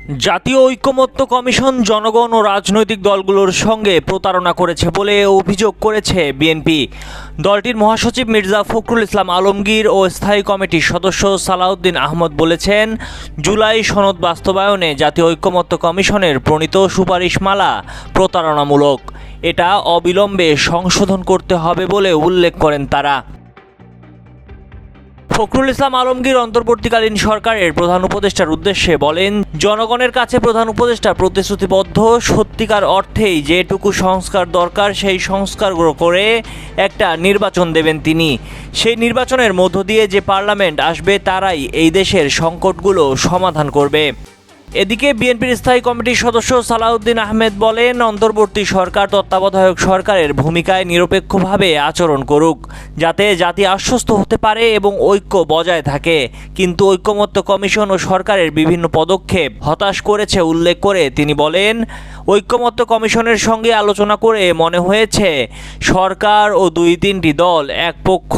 জাতীয় ঐকমত্য কমিশন জনগণ ও রাজনৈতিক দলগুলোর সঙ্গে প্রতারণা করেছে বলে অভিযোগ করেছে বিএনপি। দলটির মহাসচিব মির্জা ফখরুল ইসলাম আলমগীর ও স্থায়ী কমিটির সদস্য সালাউদ্দিন আহমদ বলেছেন, জুলাই সনদ বাস্তবায়নে জাতীয় ঐকমত্য কমিশনের প্রণীত সুপারিশমালা প্রতারণামূলক। এটা অবিলম্বে সংশোধন করতে হবে বলে উল্লেখ করেন তারা। ফখরুল ইসলাম আলমগীর অন্তর্বর্তীকালীন সরকারের প্রধান উপদেষ্টার উদ্দেশ্যে বলেন, জনগণের কাছে প্রধান উপদেষ্টা প্রতিশ্রুতিবদ্ধ, সত্যিকার অর্থেই যেটুকু সংস্কার দরকার সেই সংস্কার করে একটা নির্বাচন দেবেন তিনি। সেই নির্বাচনের মধ্য দিয়ে যে পার্লামেন্ট আসবে তারাই এই দেশের সংকটগুলো সমাধান করবে। এদিকে বিএনপির স্থায়ী কমিটির সদস্য সালাউদ্দিন আহমেদ বলেন, অন্তর্বর্তী সরকার তত্ত্বাবধায়ক সরকারের ভূমিকায় নিরপেক্ষভাবে আচরণ করুক, যাতে জাতি আশ্বস্ত হতে পারে এবং ঐক্য বজায় থাকে। কিন্তু ঐকমত্য কমিশন ও সরকারের বিভিন্ন পদক্ষেপ হতাশ করেছে উল্লেখ করে তিনি বলেন, ঐকমত্য কমিশনের সঙ্গে আলোচনা করে মনে হয়েছে সরকার ও দুই তিনটি দল এক পক্ষ।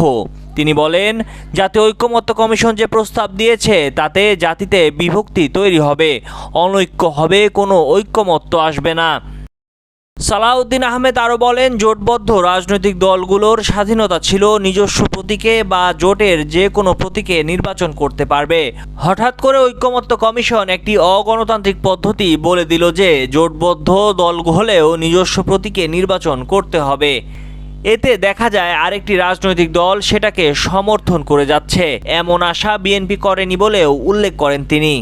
তিনি বলেন, জাতীয় ঐকমত্য কমিশন যে প্রস্তাব দিয়েছে তাতে জাতিতে বিভক্তি তৈরি হবে, অনৈক্য হবে, কোনো ঐকমত্য আসবে না। সালাউদ্দিন আহমেদ আরও বলেন, জোটবদ্ধ রাজনৈতিক দলগুলোর স্বাধীনতা ছিল নিজস্ব প্রতীকে বা জোটের যে কোনো প্রতীকে নির্বাচন করতে পারবে। হঠাৎ করে ঐকমত্য কমিশন একটি অগণতান্ত্রিক পদ্ধতি বলে দিল যে জোটবদ্ধ দল হলেও নিজস্ব প্রতীকে নির্বাচন করতে হবে। এতে দেখা যায় আরেকটি রাজনৈতিক দল সেটাকে সমর্থন করে যাচ্ছে। এমন আশা বিএনপি করেনি বলেও উল্লেখ করেন তিনি।